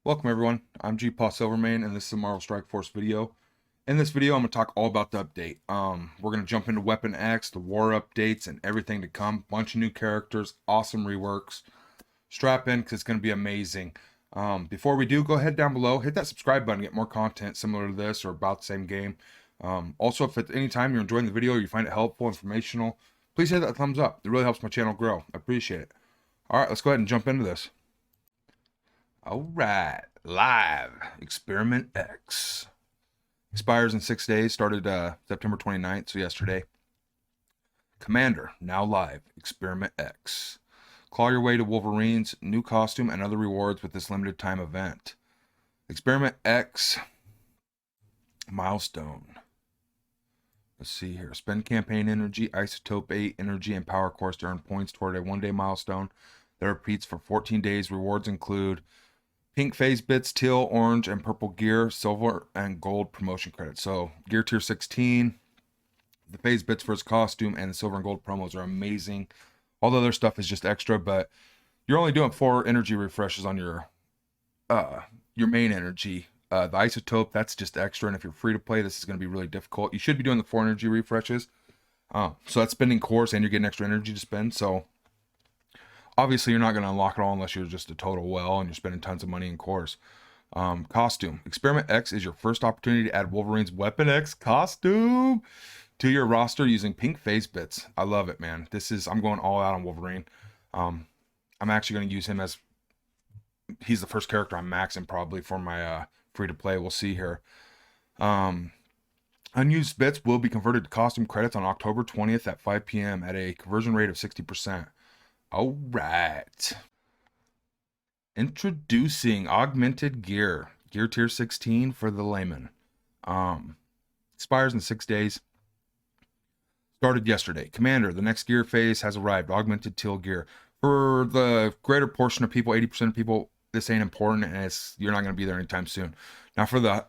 Welcome everyone, I'm GpaSilverMane and this is a Marvel Strike Force video. In this video I'm going to talk all about the update. We're going to jump into Weapon X, the war updates, and everything to come. Bunch of new characters, awesome reworks. Strap in because it's going to be amazing. Before we do, go ahead down below, hit that subscribe button, get more content similar to this or about the same game. Also, if at any time you're enjoying the video or you find it helpful, informational, please hit that thumbs up. It really helps my channel grow. I appreciate it. Alright, let's go ahead and jump into this. Alright, live, Experiment X. Expires in 6 days, started September 29th, so yesterday. Commander, now live, Experiment X. Claw your way to Wolverine's new costume and other rewards with this limited time event. Experiment X milestone. Let's see here. Spend campaign energy, isotope 8 energy, and power cores to earn points toward a 1-day milestone that repeats for 14 days. Rewards include pink phase bits, teal, orange, and purple gear, silver, and gold promotion credits. So gear tier 16, the phase bits for his costume, and the silver and gold promos are amazing. All the other stuff is just extra, but you're only doing 4 energy refreshes on your main energy. The isotope, that's just extra, and if you're free to play, this is going to be really difficult. You should be doing the 4 energy refreshes. So that's spending cores, and you're getting extra energy to spend, so obviously, you're not going to unlock it all unless you're just a total well and you're spending tons of money in cores. Costume. Experiment X is your first opportunity to add Wolverine's Weapon X costume to your roster using pink phase bits. I love it, man. I'm going all out on Wolverine. I'm actually going to use him as he's the first character I'm maxing probably for my free to play. We'll see here. Unused bits will be converted to costume credits on October 20th at 5 p.m. at a conversion rate of 60%. All right. Introducing Augmented Gear. Gear tier 16 for the layman. Expires in 6 days. Started yesterday. Commander, the next gear phase has arrived. Augmented Teal gear. For the greater portion of people, 80% of people, this ain't important and you're not going to be there anytime soon. Now for the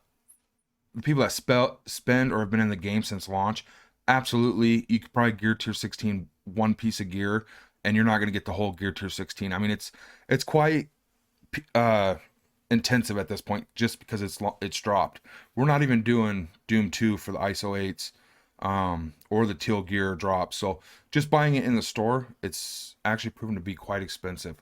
people that spend or have been in the game since launch, absolutely, you could probably gear tier 16 one piece of gear and you're not going to get the whole gear tier 16. I mean, it's quite intensive at this point just because it's dropped. We're not even doing Doom 2 for the ISO 8s or the Teal gear drop. So just buying it in the store, it's actually proven to be quite expensive.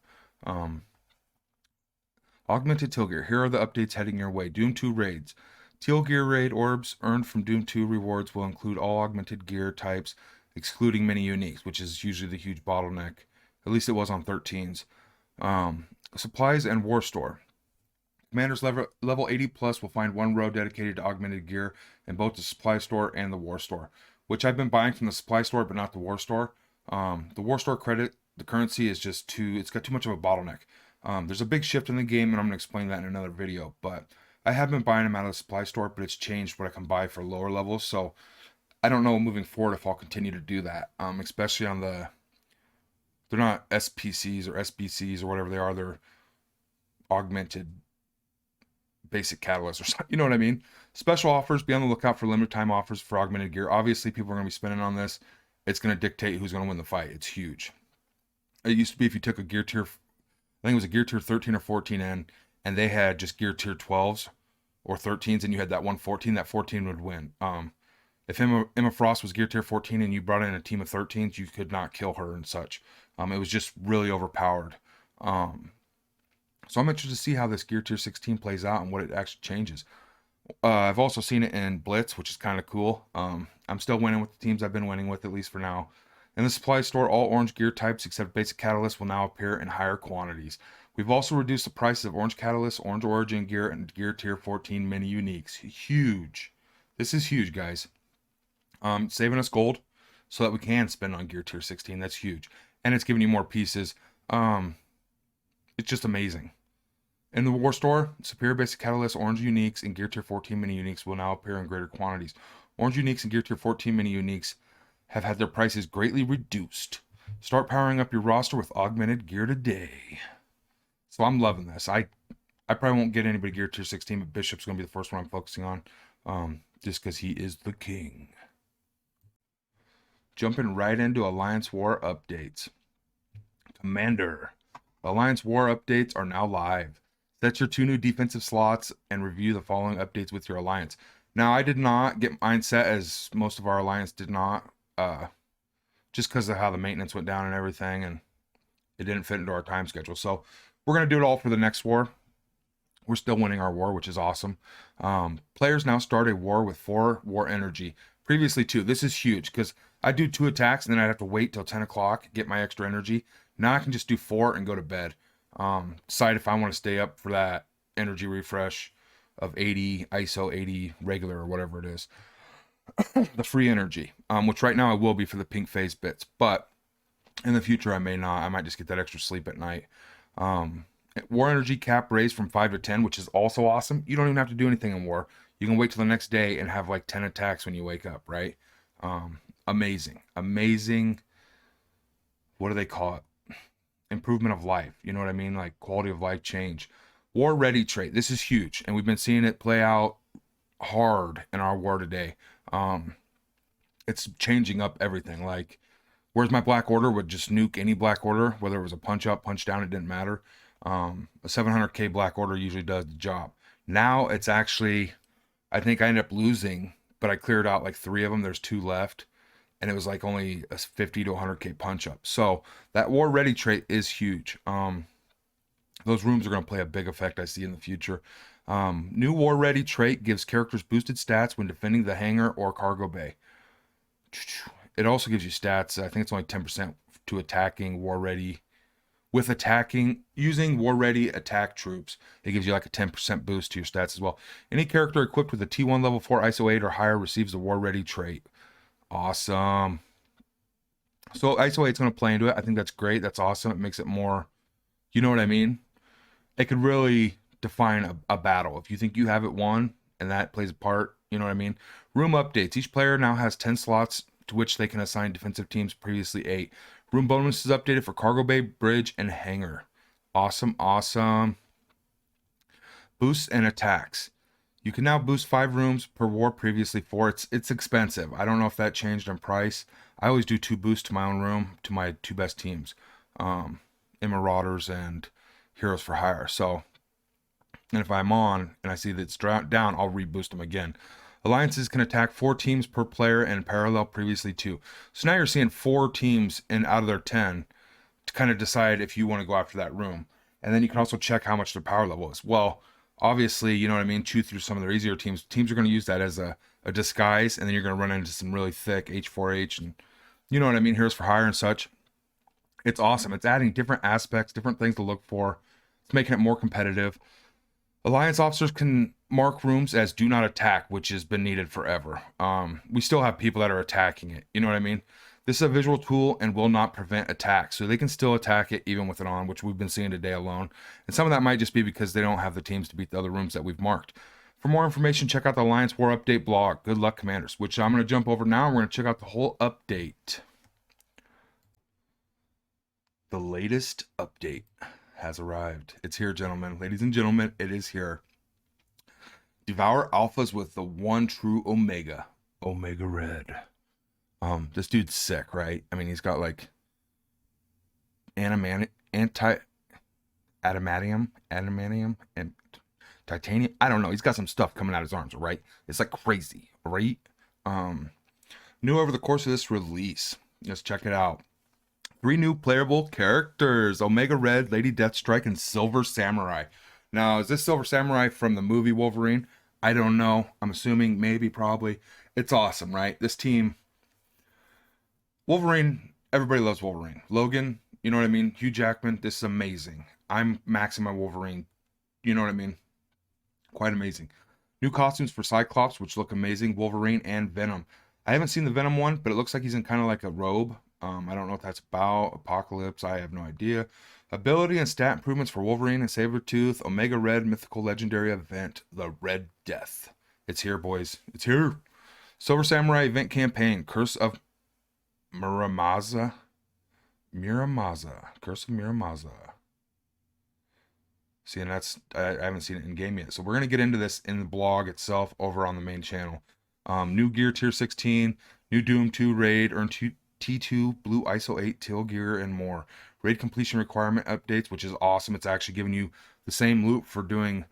Augmented Teal gear. Here are the updates heading your way. Doom 2 raids. Teal gear raid orbs earned from Doom 2 rewards will include all augmented gear types, excluding mini uniques, which is usually the huge bottleneck. At least it was on 13s. Supplies and War Store. Commanders level 80 plus will find 1 row dedicated to augmented gear in both the supply store and the War Store, which I've been buying from the supply store, but not the War Store. The War Store credit, the currency is just it's got too much of a bottleneck. There's a big shift in the game, and I'm going to explain that in another video, but I have been buying them out of the supply store, but it's changed what I can buy for lower levels, so I don't know moving forward if I'll continue to do that, especially on they're not SPCs or SBCs or whatever they are, they're augmented basic catalysts or something, you know what I mean? Special offers, be on the lookout for limited time offers for augmented gear. Obviously, people are going to be spending on this. It's going to dictate who's going to win the fight. It's huge. It used to be if you took a gear tier, I think it was a gear tier 13 or 14 in, and they had just gear tier 12s or 13s, and you had that 114, that 14 would win. If Emma Frost was gear tier 14 and you brought in a team of 13s, you could not kill her and such. It was just really overpowered. So I'm interested to see how this gear tier 16 plays out and what it actually changes. I've also seen it in Blitz, which is kind of cool. I'm still winning with the teams I've been winning with, at least for now. In the supply store, all orange gear types except basic catalysts will now appear in higher quantities. We've also reduced the prices of orange catalysts, orange origin gear, and gear tier 14 mini uniques. Huge. This is huge, guys. Saving us gold so that we can spend on gear tier 16. That's huge. And it's giving you more pieces. It's just amazing. In the War Store, superior basic catalyst, orange uniques, and gear tier 14 mini uniques will now appear in greater quantities. Orange uniques and gear tier 14 mini uniques have had their prices greatly reduced. Start powering up your roster with augmented gear today. So I'm loving this. I probably won't get anybody gear tier 16, but Bishop's going to be the first one I'm focusing on. Just because he is the king. Jumping right into Alliance War updates. Commander. Alliance War updates are now live. Set your 2 new defensive slots and review the following updates with your alliance. Now, I did not get mine set, as most of our alliance did not, just because of how the maintenance went down and everything, and it didn't fit into our time schedule. So we're going to do it all for the next war. We're still winning our war, which is awesome. Players now start a war with 4 war energy. Previously 2. This is huge because I do 2 attacks and then I'd have to wait till 10 o'clock, get my extra energy. Now I can just do 4 and go to bed. Decide if I want to stay up for that energy refresh of 80 ISO, 80 regular, or whatever it is. The free energy, which right now I will be for the pink phase bits, but in the future I may not. I might just get that extra sleep at night. War energy cap raised from 5 to 10, which is also awesome. You don't even have to do anything in war. You can wait till the next day and have like 10 attacks when you wake up, right? Amazing. What do they call it? Improvement of life. You know what I mean? Like quality of life change. War ready trait. This is huge, and we've been seeing it play out hard in our war today. It's changing up everything. Like, whereas my Black Order would just nuke any Black Order, whether it was a punch up, punch down, it didn't matter. A 700k Black Order usually does the job. Now it's actually, I think I ended up losing, but I cleared out like 3 of them. There's 2 left, and it was like only a 50 to 100k punch up. So that war ready trait is huge. Those rooms are going to play a big effect, I see, in the future. New war ready trait gives characters boosted stats when defending the hangar or cargo bay. It also gives you stats. I think it's only 10% to attacking war ready. With attacking, using war ready attack troops, it gives you like a 10% boost to your stats as well. Any character equipped with a T1 level 4 ISO 8 or higher receives the war ready trait. Awesome. So ISO 8 is going to play into it. I think that's great. That's awesome. It makes it more, you know what I mean? It could really define a battle. If you think you have it won and that plays a part, you know what I mean? Room updates. Each player now has 10 slots to which they can assign defensive teams, previously 8. Room bonuses updated for cargo bay, bridge, and hangar. Awesome. Boosts and attacks. You can now boost 5 rooms per war, previously 4. It's expensive. I don't know if that changed in price. I always do 2 boosts to my own room, to my 2 best teams. In Marauders and Heroes for Hire. So, and if I'm on and I see that it's down, I'll reboost them again. Alliances can attack 4 teams per player and parallel, previously 2. So now you're seeing 4 teams in out of their 10 to kind of decide if you want to go after that room. And then you can also check how much their power level is. Well, obviously, you know what I mean, chew through some of their easier teams. Teams are going to use that as a disguise, and then you're going to run into some really thick H4H and, you know what I mean, Heroes for Hire and such. It's awesome. It's adding different aspects, different things to look for. It's making it more competitive. Alliance officers can mark rooms as do not attack, which has been needed forever. We still have people that are attacking it. You know what I mean? This is a visual tool and will not prevent attacks. So they can still attack it even with it on, which we've been seeing today alone. And some of that might just be because they don't have the teams to beat the other rooms that we've marked. For more information, check out the Alliance War Update blog. Good luck, Commanders, which I'm going to jump over now. And we're going to check out the whole update. The latest update has arrived. It's here, gentlemen. Ladies and gentlemen, it is here. Devour alphas with the one true Omega. Omega Red. This dude's sick, right? I mean, he's got like adamantium, and titanium. I don't know. He's got some stuff coming out of his arms, right? It's like crazy, right? New over the course of this release. Let's check it out. 3 new playable characters: Omega Red, Lady Deathstrike, and Silver Samurai. Now, is this Silver Samurai from the movie Wolverine? I don't know. I'm assuming, maybe, probably. It's awesome, right? This team, Wolverine, everybody loves Wolverine. Logan, you know what I mean? Hugh Jackman, this is amazing. I'm maxing my Wolverine. You know what I mean? Quite amazing. New costumes for Cyclops, which look amazing. Wolverine and Venom. I haven't seen the Venom one, but it looks like he's in kind of like a robe. I don't know what that's about. Apocalypse, I have no idea. Ability and stat improvements for Wolverine and Sabretooth. Omega Red mythical legendary event, the Red Death. It's here, boys. It's here. Silver Samurai event campaign, Curse of Miramaza. Curse of Miramaza. See, and that's, I haven't seen it in game yet. So we're going to get into this in the blog itself over on the main channel. New gear tier 16, new Doom 2 raid, earn T2, Blue ISO 8, Teal Gear, and more. Raid completion requirement updates, which is awesome. It's actually giving you the same loot for doing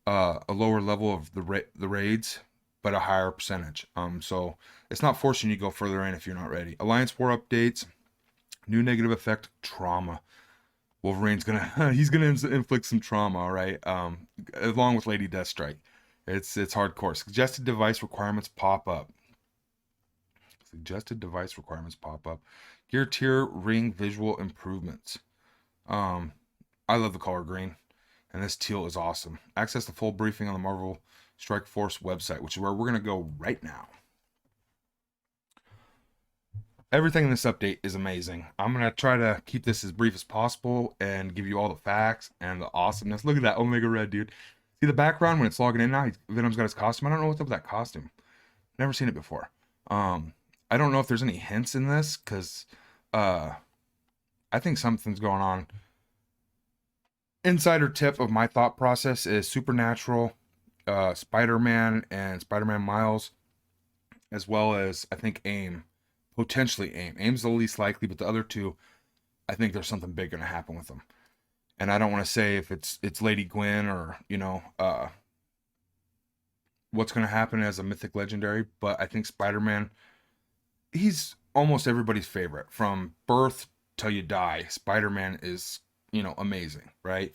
a lower level of the raids, but a higher percentage. So it's not forcing you to go further in if you're not ready. Alliance War updates, new negative effect trauma. Wolverine's gonna he's gonna inflict some trauma, all right. Along with Lady Deathstrike, it's hardcore. Suggested device requirements pop up. Suggested device requirements pop up. Gear tier ring visual improvements. I love the color green, and this teal is awesome. Access the full briefing on the Marvel Strike Force website, which is where we're gonna go right now. Everything in this update is amazing. I'm gonna try to keep this as brief as possible and give you all the facts and the awesomeness. Look at that Omega Red, dude. See the background when it's logging in now? Venom's got his costume. I don't know what's up with that costume. Never seen it before. I don't know if there's any hints in this, because I think something's going on. Insider tip of my thought process is Supernatural, Spider-Man, and Spider-Man Miles, as well as I think AIM. Potentially AIM. AIM's the least likely, but the other two, I think there's something big going to happen with them. And I don't want to say if it's Lady Gwen or, what's going to happen as a mythic legendary, but I think Spider-Man, he's almost everybody's favorite. From birth till you die, Spider-Man is, amazing, right?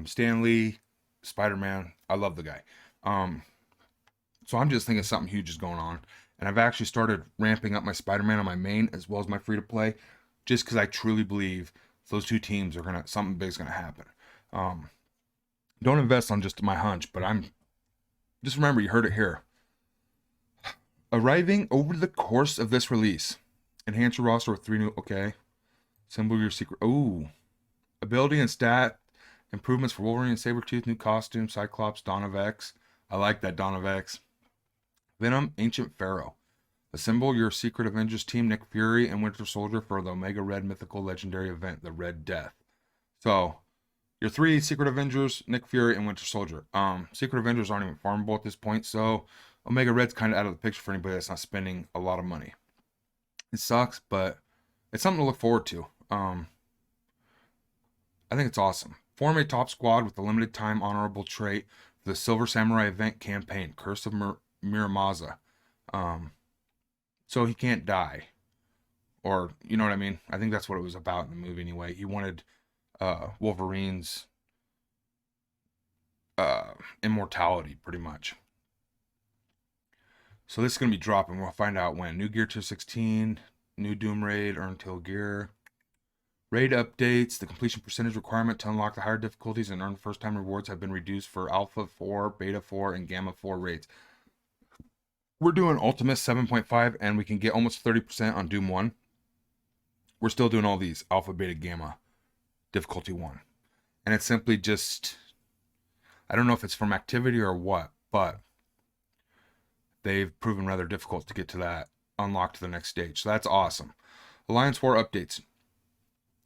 Stan Lee, Spider-Man, I love the guy. So I'm just thinking something huge is going on. And I've actually started ramping up my Spider-Man on my main as well as my free-to-play, just because I truly believe those two teams are something big's gonna happen. Don't invest on just my hunch, but just remember, you heard it here. Arriving over the course of this release, enhance your roster with 3 new. Okay, symbol your secret. Ooh, ability and stat improvements for Wolverine and Sabretooth, new costume, Cyclops, Dawn of X. I like that Dawn of X. Venom, Ancient Pharaoh. Assemble your Secret Avengers team, Nick Fury and Winter Soldier, for the Omega Red mythical legendary event, the Red Death. So, your 3 Secret Avengers, Nick Fury and Winter Soldier. Secret Avengers aren't even farmable at this point, so Omega Red's kind of out of the picture for anybody that's not spending a lot of money. It sucks, but it's something to look forward to. I think it's awesome. Form a top squad with the limited time honorable trait for the Silver Samurai event campaign, Curse of Miramaza. So he can't die, or you know what I mean. I think that's what it was about in the movie anyway. He wanted Wolverine's immortality, pretty much. So this is gonna be dropping. We'll find out when. New gear tier 16, new Doom raid, earn Teal gear. Raid updates. The completion percentage requirement to unlock the higher difficulties and earn first time rewards have been reduced for Alpha 4, Beta 4, and Gamma 4 raids. We're doing Ultimate 7.5, and we can get almost 30% on Doom 1. We're still doing all these Alpha, Beta, Gamma, difficulty 1. And it's simply just, I don't know if it's from activity or what, but they've proven rather difficult to get to that unlock to the next stage. So that's awesome. Alliance War updates.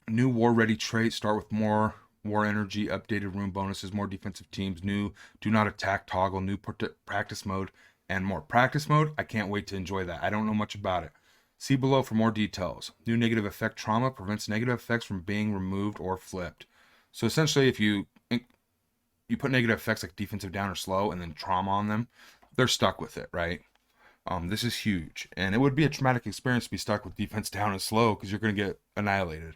New War Ready trait. Start with more War Energy, updated room bonuses, more defensive teams, new Do Not Attack toggle, new practice mode, and more. Practice mode, I can't wait to enjoy that. I don't know much about it. See below for more details. New negative effect trauma prevents negative effects from being removed or flipped. So essentially, if you put negative effects like defensive down or slow and then trauma on them, they're stuck with it, right? This is huge. And it would be a traumatic experience to be stuck with defense down and slow, because you're going to get annihilated.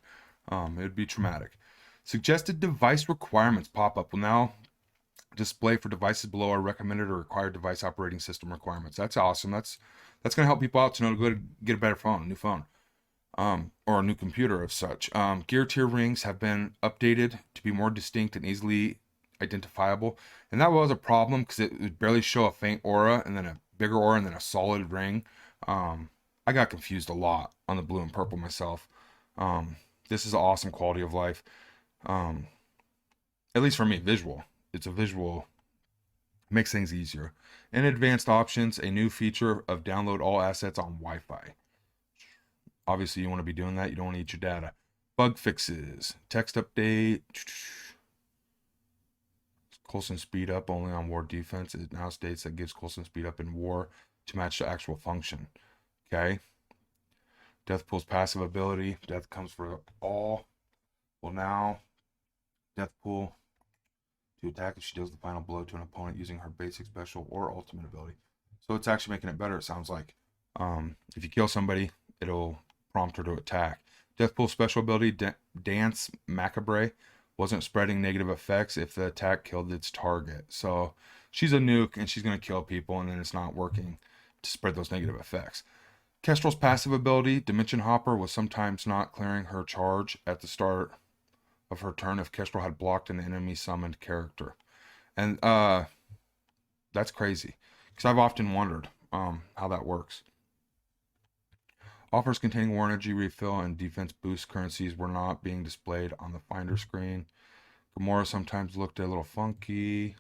It would be traumatic. Suggested device requirements pop-up will now display for devices below our recommended or required device operating system requirements. That's awesome. That's going to help people out to know to go to get a better phone, a new phone, or a new computer of such. Gear tier rings have been updated to be more distinct and easily identifiable, and that was a problem because it would barely show a faint aura and then a bigger aura and then a solid ring. I got confused a lot on the blue and purple myself. This is an awesome quality of life, at least for me. Visual. It's a visual, makes things easier. In advanced options, a new feature of download all assets on Wi-Fi. Obviously, you want to be doing that. You don't want to eat your data. Bug fixes, text update. Coulson speed up only on war defense. It now states that gives Coulson speed up in war to match the actual function. Okay. Death Pool's passive ability. Death comes for all. Well, now, Death Pool to attack if she deals the final blow to an opponent using her basic, special, or ultimate ability. So it's actually making it better, it sounds like. If you kill somebody, it'll prompt her to attack. Death Pool special ability, Dance Macabre, wasn't spreading negative effects if the attack killed its target. So she's a nuke and she's going to kill people, and then it's not working to spread those negative effects. Kestrel's passive ability, Dimension Hopper, was sometimes not clearing her charge at the start of her turn if Kestrel had blocked an enemy summoned character. And that's crazy, because I've often wondered how that works. Offers containing war energy refill and defense boost currencies were not being displayed on the finder screen. Gamora sometimes looked a little funky.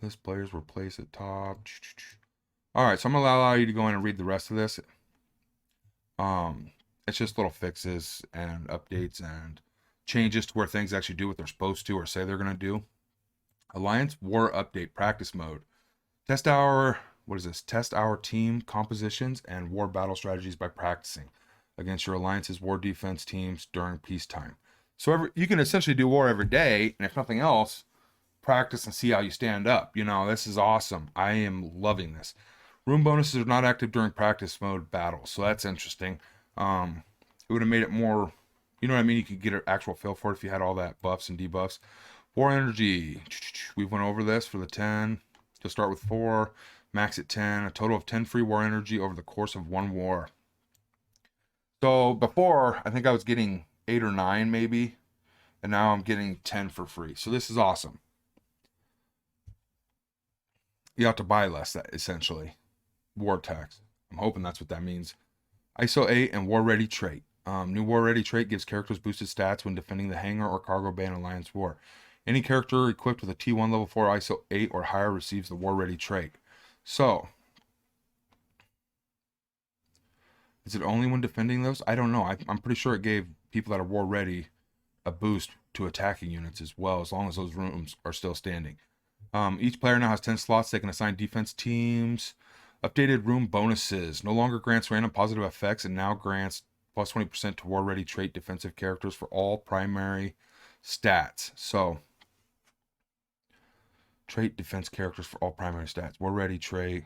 List players were placed at top. Alright, so I'm going to allow you to go in and read the rest of this. It's just little fixes and updates and changes to where things actually do what they're supposed to or say they're going to do. Alliance War Update Practice Mode. Test our team compositions and war battle strategies by practicing against your Alliance's war defense teams during peacetime. So you can essentially do war every day, and if nothing else, practice and see how you stand up. You know, this is awesome. I am loving this. Room bonuses are not active during practice mode battles, so that's interesting. It would have made it more, you know what I mean? You could get an actual feel for it if you had all that buffs and debuffs. War energy. We went over this for the 10. You'll start with 4, max at 10, a total of 10 free war energy over the course of one war. So before, I think I was getting 8 or 9 maybe, and now I'm getting 10 for free. So this is awesome. You have to buy less, essentially. War tax. I'm hoping that's what that means. ISO 8 and War Ready trait. New War Ready trait gives characters boosted stats when defending the hangar or cargo bay in Alliance War. Any character equipped with a T1 level 4 ISO 8 or higher receives the War Ready trait. So, is it only when defending those? I don't know. I'm pretty sure it gave people that are War Ready a boost to attacking units as well, as long as those rooms are still standing. Each player now has 10 slots they can assign defense teams. Updated room bonuses. No longer grants random positive effects and now grants plus 20% to War Ready trait defensive characters for all primary stats. So, trait defense characters for all primary stats. War Ready trait.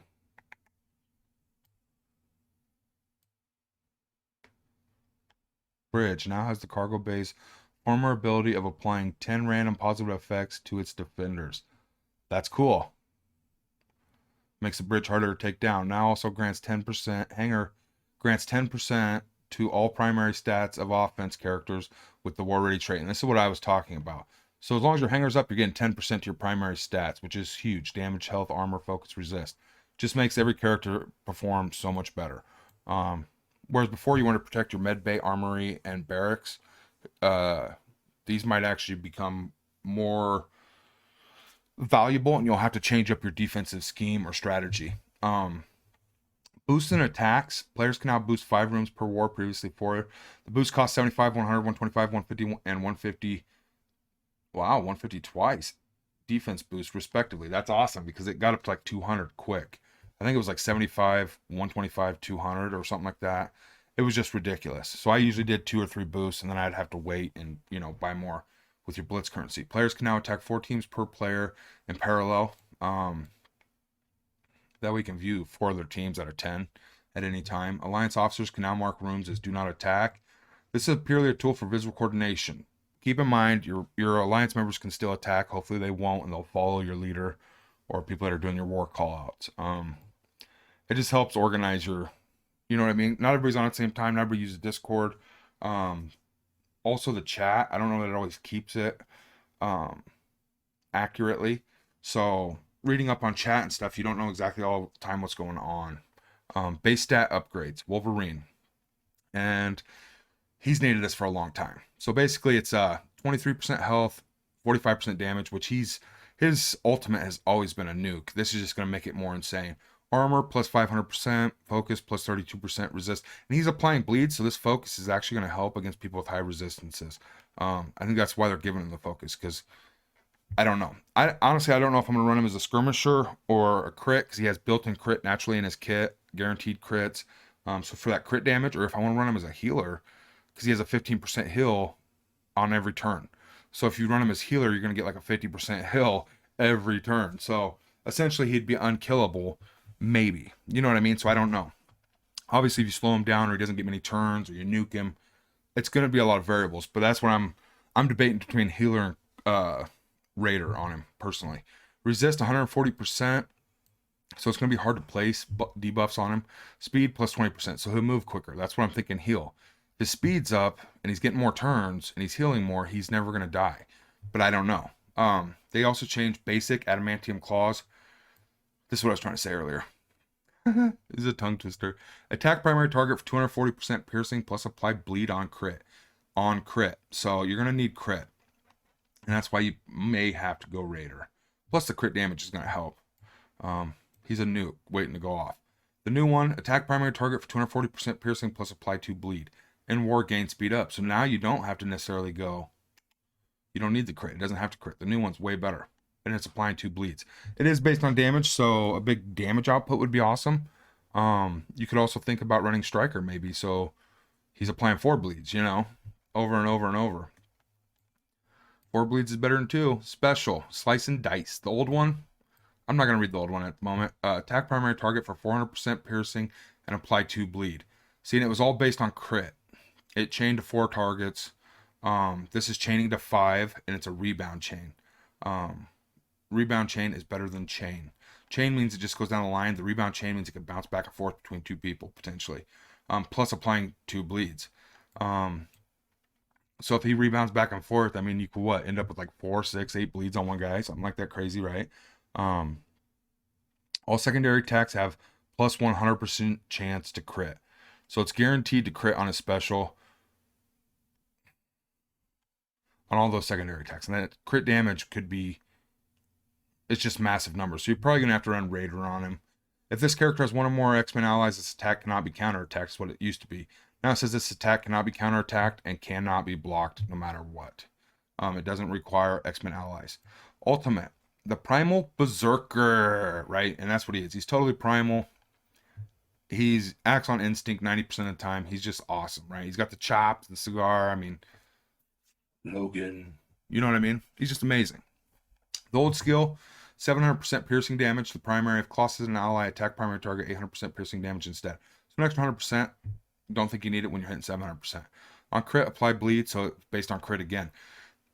Bridge now has the cargo bay's armor ability of applying 10 random positive effects to its defenders. That's cool. Makes the bridge harder to take down. Now also grants 10%. Hangar grants 10% to all primary stats of offense characters with the War Ready trait. And this is what I was talking about. So as long as your hangar's up, you're getting 10% to your primary stats, which is huge. Damage, health, armor, focus, resist. Just makes every character perform so much better. Whereas before you want to protect your med bay, armory, and barracks, these might actually become more valuable, and you'll have to change up your defensive scheme or strategy. Boosts and attacks. Players can now boost 5 rooms per war, previously 4. The boost costs 75, 100, 125, 150, and 150. Wow, 150 twice. Defense boost, respectively. That's awesome, because it got up to like 200 quick. I think it was like 75, 125, 200, or something like that. It was just ridiculous. So I usually did 2 or 3 boosts, and then I'd have to wait and, buy more with your blitz currency. Players can now attack 4 teams per player in parallel. That way you can view 4 other teams out of 10 at any time. Alliance officers can now mark rooms as do not attack. This is purely a tool for visual coordination. Keep in mind, your Alliance members can still attack. Hopefully they won't, and they'll follow your leader or people that are doing your war callouts. It just helps organize your, you know what I mean? Not everybody's on at the same time. Not everybody uses Discord. Also the chat, I don't know that it always keeps it accurately. So reading up on chat and stuff, you don't know exactly all the time what's going on. Base stat upgrades, Wolverine. And he's needed this for a long time. So basically it's 23% health, 45% damage, which his ultimate has always been a nuke. This is just going to make it more insane. Armor plus 500%, focus plus 32% resist. And he's applying bleed, so this focus is actually going to help against people with high resistances. I think that's why they're giving him the focus, because I don't know. Honestly, I don't know if I'm going to run him as a skirmisher or a crit, because he has built-in crit naturally in his kit. guaranteed crits. So for that crit damage, or if I want to run him as a healer, because he has a 15% heal on every turn. So if you run him as healer, you're going to get like a 50% heal every turn. So essentially he'd be unkillable, maybe. You know what I mean? So I don't know. Obviously, if you slow him down or he doesn't get many turns or you nuke him, it's going to be a lot of variables. But that's what I'm debating between healer and raider on him personally. Resist 140%. So it's going to be hard to place debuffs on him. Speed plus 20%. So he'll move quicker. That's what I'm thinking heal. His speed's up and he's getting more turns and he's healing more. He's never going to die. But I don't know. They also changed basic Adamantium claws. This is what I was trying to say earlier. This is a tongue twister. Attack primary target for 240% piercing plus apply bleed on crit. On crit. So you're going to need crit. And that's why you may have to go raider. Plus the crit damage is going to help. He's a nuke waiting to go off. The new one, attack primary target for 240% piercing plus apply 2 bleed. And war gain speed up. So now you don't have to necessarily go. You don't need the crit. It doesn't have to crit. The new one's way better. And it's applying 2 bleeds. It is based on damage, so a big damage output would be awesome. You could also think about running striker maybe. So he's applying 4 bleeds, you know, over and over and over. 4 bleeds is better than 2. Special, slice and dice. The old one, I'm not going to read the old one at the moment. Attack primary target for 400% piercing and apply 2 bleed. See, and it was all based on crit. It chained to 4 targets. This is chaining to 5, and it's a rebound chain. Rebound chain is better than chain. Chain means it just goes down the line. The rebound chain means it can bounce back and forth between 2 people, potentially. Plus applying 2 bleeds. So if he rebounds back and forth, I mean, you could end up with like 4, 6, 8 bleeds on one guy. Something like that crazy, right? All secondary attacks have plus 100% chance to crit. So it's guaranteed to crit on a special on all those secondary attacks. And that crit damage could be, it's just massive numbers. So you're probably going to have to run Raider on him. If this character has one or more X-Men allies, this attack cannot be counterattacked, is what it used to be. Now it says this attack cannot be counterattacked and cannot be blocked no matter what. It doesn't require X-Men allies. Ultimate, the Primal Berserker, right? And that's what he is. He's totally primal. He's acts on instinct 90% of the time. He's just awesome, right? He's got the chops, the cigar. I mean, Logan. You know what I mean? He's just amazing. The old skill, 700% piercing damage. The primary, if Colossus is an ally, attack primary target, 800% piercing damage instead. So an extra 100%. Don't think you need it when you're hitting 700%. On crit, apply bleed, so it's based on crit again.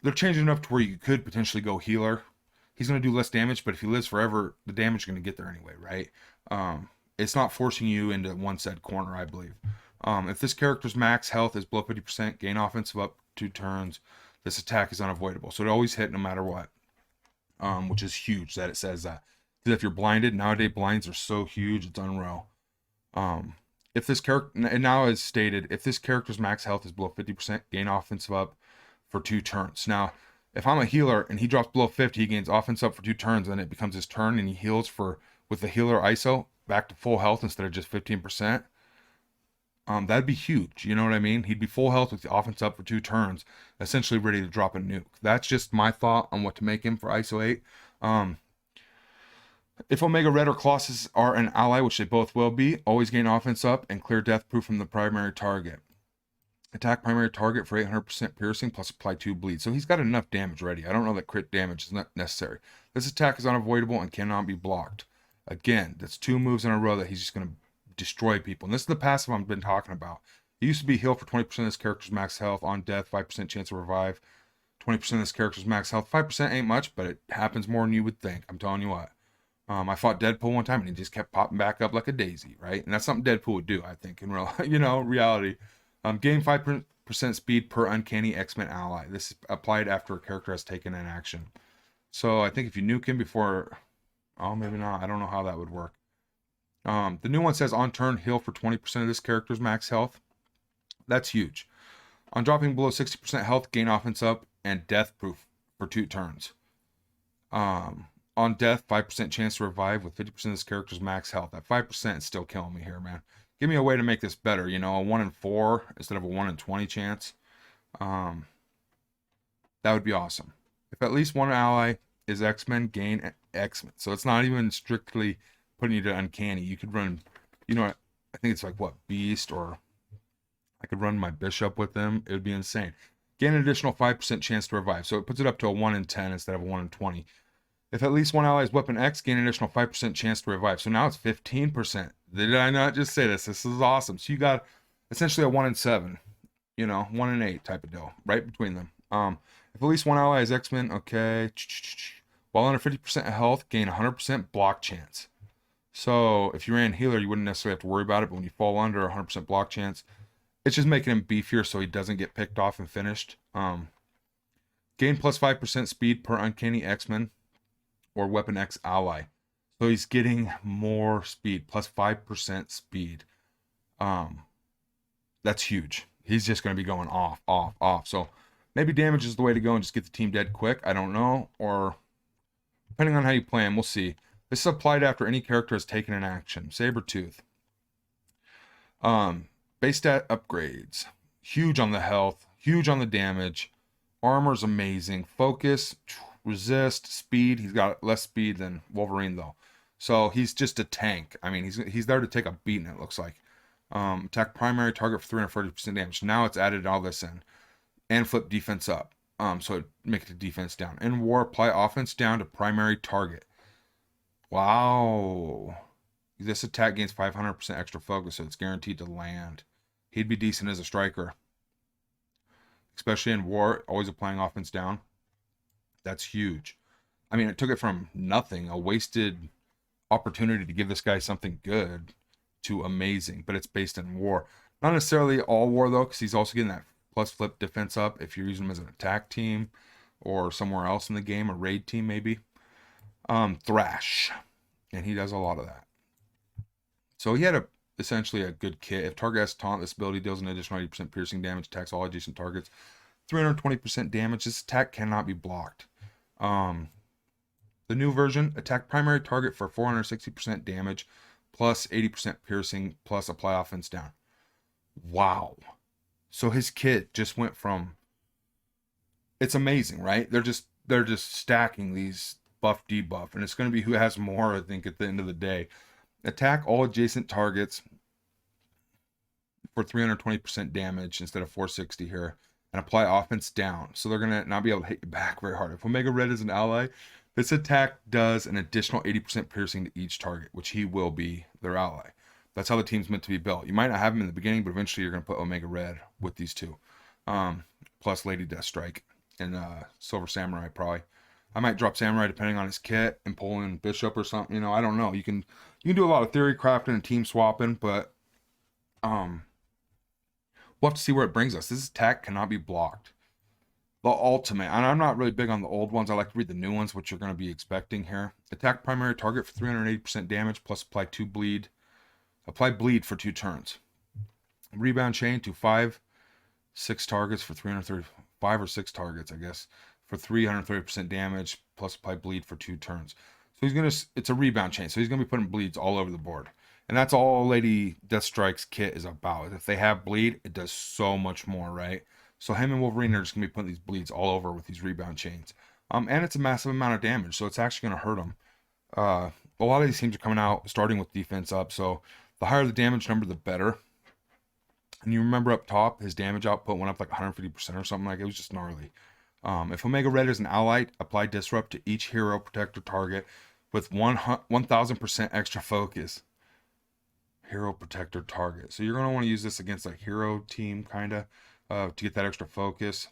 They're changing enough to where you could potentially go healer. He's going to do less damage, but if he lives forever, the damage is going to get there anyway, right? It's not forcing you into one set corner, I believe. If this character's max health is below 50%, gain offensive up 2 turns, this attack is unavoidable. So it always hit no matter what, which is huge that it says that. Because if you're blinded, nowadays blinds are so huge, it's unreal. If this character, and now as stated, if this character's max health is below 50%, gain offensive up for 2 turns. Now, if I'm a healer and he drops below 50, he gains offense up for 2 turns, then it becomes his turn and he heals with the healer ISO back to full health instead of just 15%. That'd be huge. You know what I mean? He'd be full health with the offense up for 2 turns, essentially ready to drop a nuke. That's just my thought on what to make him for ISO 8. If Omega Red or Colossus are an ally, which they both will be, always gain offense up and clear death proof from the primary target. Attack primary target for 800% piercing plus apply 2 bleed. So he's got enough damage ready. I don't know that crit damage is not necessary. This attack is unavoidable and cannot be blocked. Again, that's 2 moves in a row that he's just going to destroy people. And this is the passive I've been talking about. It used to be heal for 20% of this character's max health. On death, 5% chance to revive. 20% of this character's max health. 5% ain't much, but it happens more than you would think. I'm telling you what. I fought Deadpool one time and he just kept popping back up like a daisy, right? And that's something Deadpool would do, I think, in real, reality. Gain 5% speed per uncanny X-Men ally. This is applied after a character has taken an action. So I think if you nuke him before, oh, maybe not. I don't know how that would work. The new one says on turn, heal for 20% of this character's max health. That's huge. On dropping below 60% health, gain offense up and death proof for 2 turns. On death, 5% chance to revive with 50% of this character's max health. That 5% is still killing me here, man. Give me a way to make this better, a 1 in 4 instead of a 1 in 20 chance. That would be awesome. If at least one ally is X-Men, gain X-Men. So it's not even strictly putting you to uncanny. You could run You know, I think it's like what, Beast, or I could run my Bishop with them. It would be insane. Gain an additional 5% chance to revive. So it puts it up to a 1 in 10 instead of a 1 in 20. If at least one ally's weapon X, gain an additional 5% chance to revive. So now it's 15%. Did I not just say this? This is awesome. So you got essentially a 1 in 7, 1 in 8 type of deal, right between them. If at least one ally is X-Men, okay. While under 50% health, gain 100% block chance. So if you ran healer, you wouldn't necessarily have to worry about it, but when you fall under 100% block chance, it's just making him beefier so he doesn't get picked off and finished. Gain plus 5% speed per Uncanny X-Men or Weapon X ally. So he's getting more speed, plus 5% speed. That's huge. He's just going to be going off, off, off. So maybe damage is the way to go and just get the team dead quick. I don't know. Or depending on how you play him, we'll see. This is applied after any character has taken an action. Sabretooth. Base stat upgrades. Huge on the health. Huge on the damage. Armor's amazing. Focus, resist, speed. He's got less speed than Wolverine though. So he's just a tank. I mean, he's there to take a beating, it looks like. Attack primary target for 340% damage. Now it's added all this in. And flip defense up. So it make the defense down. In war, apply offense down to primary target. Wow. This attack gains 500% extra focus, so it's guaranteed to land. He'd be decent as a striker. Especially in war, always applying offense down. That's huge. I mean, it took it from nothing, a wasted opportunity to give this guy something good, to amazing, but it's based in war. Not necessarily all war, though, because he's also getting that plus flip defense up if you're using him as an attack team or somewhere else in the game, a raid team maybe. Thrash, and he does a lot of that. So he had essentially a good kit. If target has taunt, this ability deals an additional 80% piercing damage, attacks all adjacent targets, 320% damage. This attack cannot be blocked. The new version, attack primary target for 460% damage, plus 80% piercing, plus apply offense down. Wow. So his kit just went from, it's amazing, right? They're just stacking these buff debuff, and it's going to be who has more, I think, at the end of the day. Attack all adjacent targets for 320% damage instead of 460 here, and apply offense down. So they're going to not be able to hit you back very hard. If Omega Red is an ally, this attack does an additional 80% piercing to each target, which he will be their ally. That's how the team's meant to be built. You might not have him in the beginning, but eventually you're going to put Omega Red with these two. Plus Lady Deathstrike and Silver Samurai probably. I might drop Samurai depending on his kit and pull in Bishop or something. I don't know. You can do a lot of theory crafting and team swapping, but we'll have to see where it brings us. This attack cannot be blocked. The ultimate, and I'm not really big on the old ones. I like to read the new ones, which you're going to be expecting here. Attack primary target for 380% damage, plus apply 2 bleed. Apply bleed for 2 turns. Rebound chain to 6 targets for 330, 5 or 6 targets, I guess, for 330% damage, plus apply bleed for 2 turns. So it's a rebound chain, so he's gonna be putting bleeds all over the board. And that's all Lady Deathstrike's kit is about. If they have bleed, it does so much more, right? So him and Wolverine are just gonna be putting these bleeds all over with these rebound chains. And it's a massive amount of damage, so it's actually gonna hurt them. A lot of these teams are coming out starting with defense up, so the higher the damage number, the better. And you remember up top, his damage output went up like 150% or something. Like, it was just gnarly. If Omega Red is an ally, apply Disrupt to each hero protector target with 1000% extra focus. Hero protector target. So you're going to want to use this against like hero team, kind of, to get that extra focus.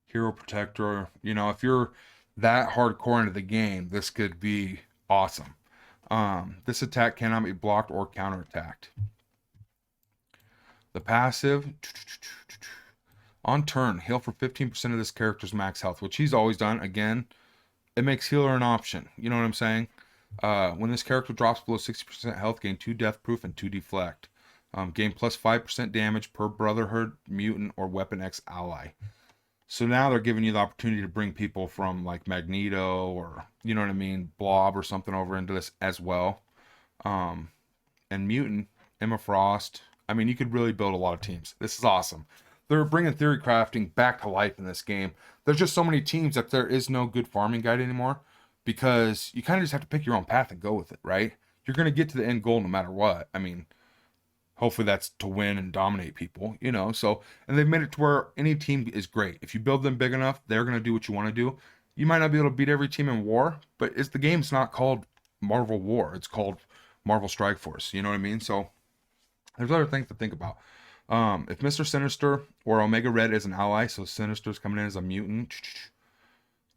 Hero protector. If you're that hardcore into the game, this could be awesome. This attack cannot be blocked or counterattacked. The passive, on turn, heal for 15% of this character's max health, which he's always done. Again, it makes healer an option. You know what I'm saying? When this character drops below 60% health, gain 2 death proof and 2 deflect. Gain plus 5% damage per Brotherhood, Mutant, or Weapon X ally. So now they're giving you the opportunity to bring people from like Magneto or, you know what I mean, Blob or something over into this as well. And Mutant, Emma Frost. I mean, you could really build a lot of teams. This is awesome. They're bringing theory crafting back to life in this game. There's just so many teams that there is no good farming guide anymore, because you kind of just have to pick your own path and go with it, right? you're going to get to the end goal no matter what. I mean, hopefully that's to win and dominate people, you know. So, and they've made it to where any team is great. If you build them big enough, they're going to do what you want to do. You might not be able to beat every team in war, but the game's not called Marvel War. It's called Marvel Strike Force. You know what I mean? So there's other things to think about. If Mr. Sinister or Omega Red is an ally, so Sinister's coming in as a mutant,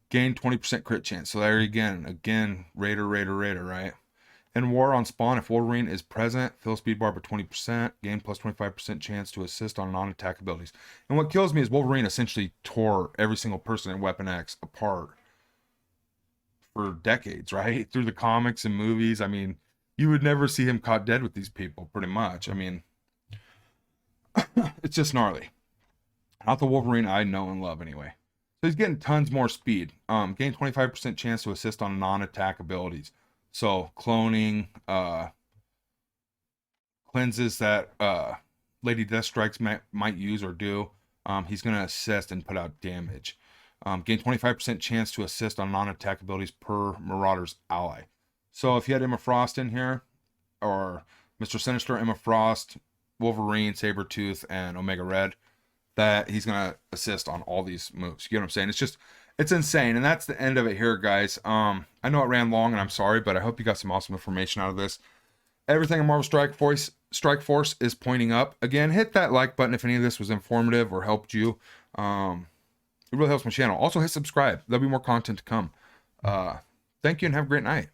gain 20% crit chance. So there again, Raider, right? In War on Spawn, if Wolverine is present, fill speed bar by 20%, gain plus 25% chance to assist on non-attack abilities. And what kills me is Wolverine essentially tore every single person in Weapon X apart for decades, right? Through the comics and movies. I mean, you would never see him caught dead with these people, pretty much. I mean, it's just gnarly. Not the Wolverine I know and love, anyway. So he's getting tons more speed. Gain 25% chance to assist on non-attack abilities. So cloning, cleanses that Lady Deathstrikes might use or do. He's going to assist and put out damage. Gain 25% chance to assist on non-attack abilities per Marauder's ally. So if you had Emma Frost in here, or Mr. Sinister, Emma Frost, Wolverine, Sabretooth, and Omega Red, that he's going to assist on all these moves. You get what I'm saying? It's insane. And that's the end of it here, guys. I know it ran long and I'm sorry, but I hope you got some awesome information out of this. Everything in Marvel Strike Force is pointing up. Again, hit that like button if any of this was informative or helped you. It really helps my channel. Also hit subscribe. There'll be more content to come. Thank you and have a great night.